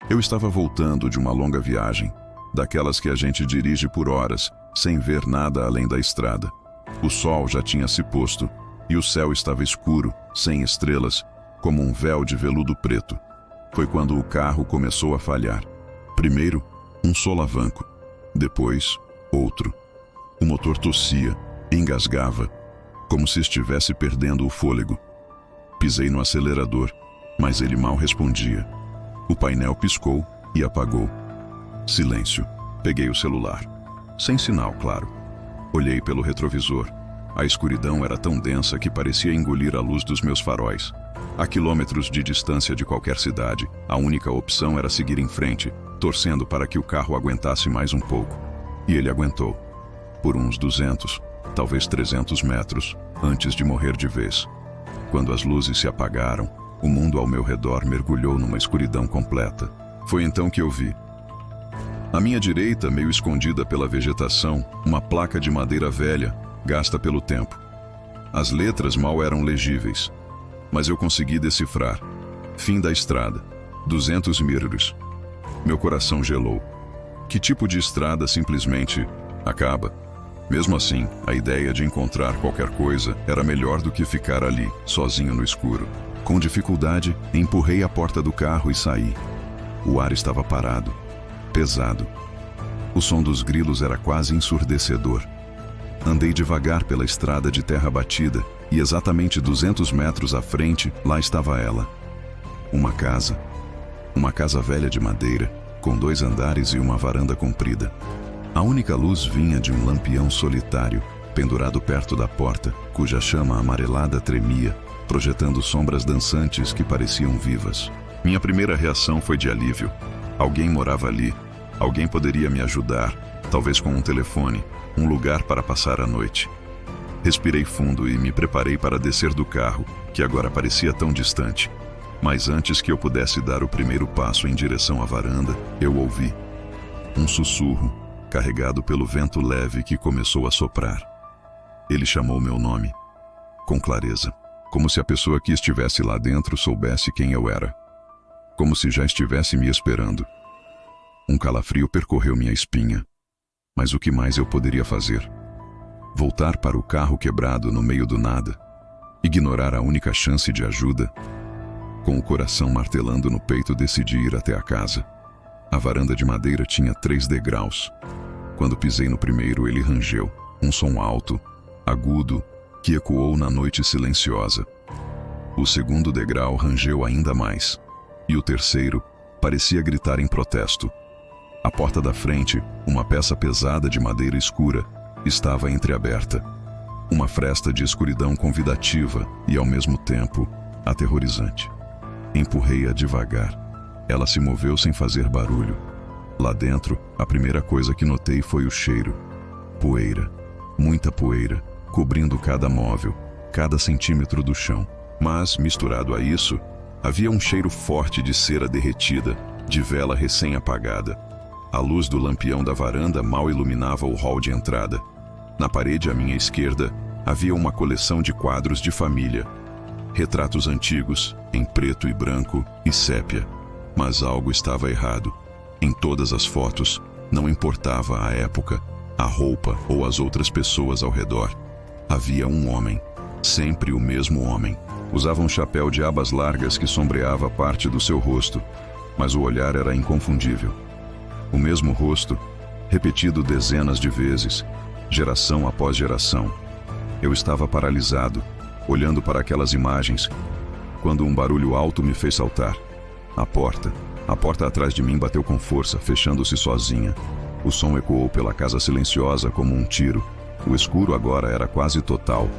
Eu estava voltando de uma longa viagem, daquelas que a gente dirige por horas, sem ver nada além da estrada. O sol já tinha se posto, e o céu estava escuro, sem estrelas, como um véu de veludo preto. Foi quando o carro começou a falhar. Primeiro, um solavanco. Depois, outro. O motor tossia, engasgava, como se estivesse perdendo o fôlego. Pisei no acelerador, mas ele mal respondia. O painel piscou e apagou. Silêncio. Peguei o celular. Sem sinal, claro. Olhei pelo retrovisor. A escuridão era tão densa que parecia engolir a luz dos meus faróis. A quilômetros de distância de qualquer cidade, a única opção era seguir em frente, torcendo para que o carro aguentasse mais um pouco. E ele aguentou. Por uns 200, talvez 300 metros, antes de morrer de vez. Quando as luzes se apagaram, o mundo ao meu redor mergulhou numa escuridão completa. Foi então que eu vi. À minha direita, meio escondida pela vegetação, uma placa de madeira velha, gasta pelo tempo. As letras mal eram legíveis, mas eu consegui decifrar. Fim da estrada. 200 mirrors. Meu coração gelou. Que tipo de estrada simplesmente acaba? Mesmo assim, a ideia de encontrar qualquer coisa era melhor do que ficar ali, sozinho no escuro. Com dificuldade, empurrei a porta do carro e saí. O ar estava parado, pesado. O som dos grilos era quase ensurdecedor. Andei devagar pela estrada de terra batida e exatamente 200 metros à frente, lá estava ela. Uma casa. Uma casa velha de madeira, com 2 andares e uma varanda comprida. A única luz vinha de um lampião solitário, pendurado perto da porta, cuja chama amarelada tremia, projetando sombras dançantes que pareciam vivas. Minha primeira reação foi de alívio. Alguém morava ali. Alguém poderia me ajudar, talvez com um telefone, um lugar para passar a noite. Respirei fundo e me preparei para descer do carro, que agora parecia tão distante. Mas antes que eu pudesse dar o primeiro passo em direção à varanda, eu ouvi um sussurro, carregado pelo vento leve que começou a soprar. Ele chamou meu nome, com clareza, como se a pessoa que estivesse lá dentro soubesse quem eu era. Como se já estivesse me esperando. Um calafrio percorreu minha espinha. Mas o que mais eu poderia fazer? Voltar para o carro quebrado no meio do nada? Ignorar a única chance de ajuda? Com o coração martelando no peito, decidi ir até a casa. A varanda de madeira tinha 3 degraus. Quando pisei no primeiro, ele rangeu, um som alto, agudo, que ecoou na noite silenciosa. O segundo degrau rangeu ainda mais. E o terceiro parecia gritar em protesto. A porta da frente, uma peça pesada de madeira escura, estava entreaberta. Uma fresta de escuridão convidativa e, ao mesmo tempo, aterrorizante. Empurrei-a devagar. Ela se moveu sem fazer barulho. Lá dentro, a primeira coisa que notei foi o cheiro. Poeira. Muita poeira, cobrindo cada móvel, cada centímetro do chão. Mas, misturado a isso, havia um cheiro forte de cera derretida, de vela recém-apagada. A luz do lampião da varanda mal iluminava o hall de entrada. Na parede à minha esquerda, havia uma coleção de quadros de família. Retratos antigos, em preto e branco e sépia. Mas algo estava errado. Em todas as fotos, não importava a época, a roupa ou as outras pessoas ao redor. Havia um homem, sempre o mesmo homem. Usava um chapéu de abas largas que sombreava parte do seu rosto, mas o olhar era inconfundível. O mesmo rosto, repetido dezenas de vezes, geração após geração. Eu estava paralisado, olhando para aquelas imagens, quando um barulho alto me fez saltar. A porta atrás de mim bateu com força, fechando-se sozinha. O som ecoou pela casa silenciosa como um tiro. O escuro agora era quase total.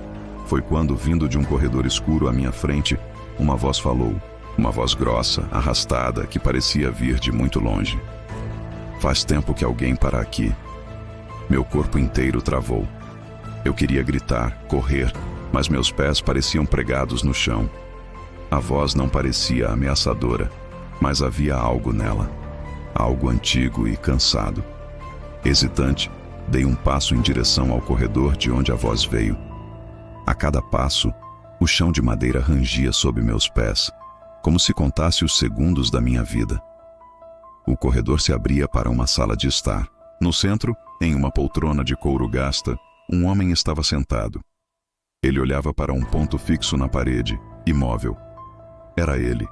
Foi quando, vindo de um corredor escuro à minha frente, uma voz falou. Uma voz grossa, arrastada, que parecia vir de muito longe. Faz tempo que alguém para aqui. Meu corpo inteiro travou. Eu queria gritar, correr, mas meus pés pareciam pregados no chão. A voz não parecia ameaçadora, mas havia algo nela. Algo antigo e cansado. Hesitante, dei um passo em direção ao corredor de onde a voz veio. A cada passo, o chão de madeira rangia sob meus pés, como se contasse os segundos da minha vida. corredor se abria para uma sala de estar. No centro, em uma poltrona de couro gasta, um homem estava sentado. Ele olhava para um ponto fixo na parede, imóvel. Era ele,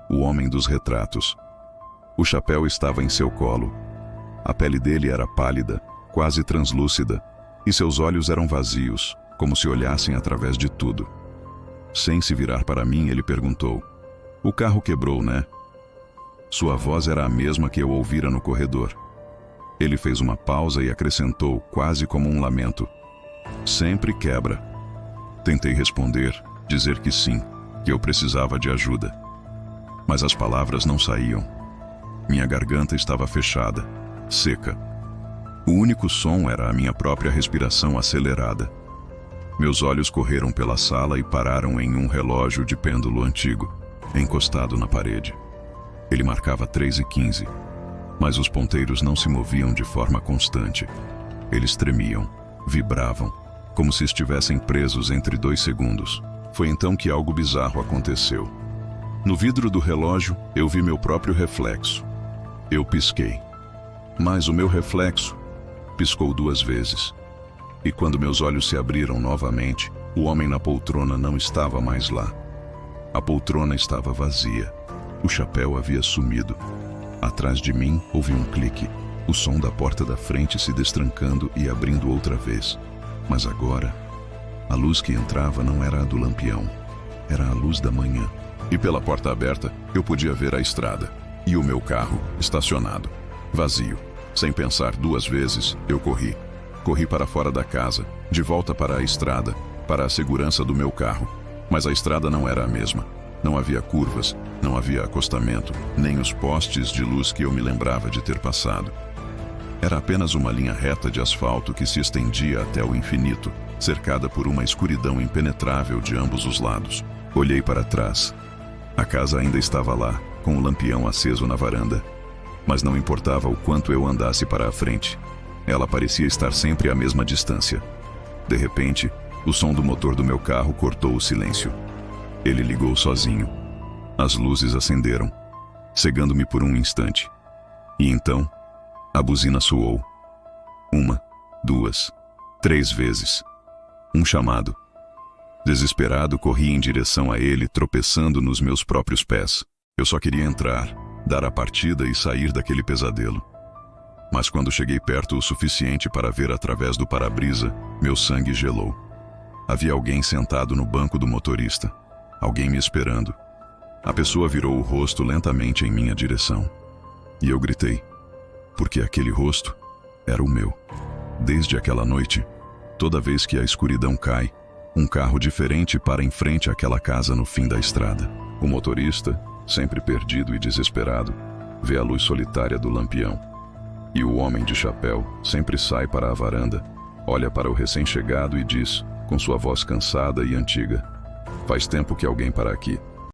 o homem dos retratos. O chapéu estava em seu colo. A pele dele era pálida, quase translúcida, e seus olhos eram vazios, como se olhassem através de tudo. Sem se virar para mim, ele perguntou: "O carro quebrou, né?" Sua voz era a mesma que eu ouvira no corredor. Ele fez uma pausa e acrescentou, quase como um lamento: "Sempre quebra." Tentei responder, dizer que sim, que eu precisava de ajuda. Mas as palavras não saíam. Minha garganta estava fechada, seca. O único som era a minha própria respiração acelerada. Meus olhos correram pela sala e pararam em um relógio de pêndulo antigo, encostado na parede. Ele marcava 3h15, mas os ponteiros não se moviam de forma constante. Eles tremiam, vibravam, como se estivessem presos entre 2 segundos. Foi então que algo bizarro aconteceu. No vidro do relógio, eu vi meu próprio reflexo. Eu pisquei. Mas o meu reflexo piscou 2 vezes. E quando meus olhos se abriram novamente, o homem na poltrona não estava mais lá. A poltrona estava vazia. O chapéu havia sumido. Atrás de mim, houve um clique. O som da porta da frente se destrancando e abrindo outra vez. Mas agora, a luz que entrava não era a do lampião. Era a luz da manhã. E pela porta aberta, eu podia ver a estrada. E o meu carro, estacionado. Vazio. Sem pensar 2 vezes, eu corri. Corri para fora da casa, de volta para a estrada, para a segurança do meu carro. Mas a estrada não era a mesma. Não havia curvas, não havia acostamento, nem os postes de luz que eu me lembrava de ter passado. Era apenas uma linha reta de asfalto que se estendia até o infinito, cercada por uma escuridão impenetrável de ambos os lados. Olhei para trás. A casa ainda estava lá, com o lampião aceso na varanda. Mas não importava o quanto eu andasse para a frente. Ela parecia estar sempre à mesma distância. De repente, o som do motor do meu carro cortou o silêncio. Ele ligou sozinho. As luzes acenderam, cegando-me por um instante. E então, a buzina soou. 1, 2, 3 vezes. Um chamado. Desesperado, corri em direção a ele, tropeçando nos meus próprios pés. Eu só queria entrar, dar a partida e sair daquele pesadelo. Mas quando cheguei perto o suficiente para ver através do para-brisa, meu sangue gelou. Havia alguém sentado no banco do motorista. Alguém me esperando. A pessoa virou o rosto lentamente em minha direção. E eu gritei, porque aquele rosto era o meu. Desde aquela noite, toda vez que a escuridão cai, um carro diferente para em frente àquela casa no fim da estrada. O motorista, sempre perdido e desesperado, vê a luz solitária do lampião. E o homem de chapéu sempre sai para a varanda, olha para o recém-chegado e diz, com sua voz cansada e antiga: "Faz tempo que alguém para aqui."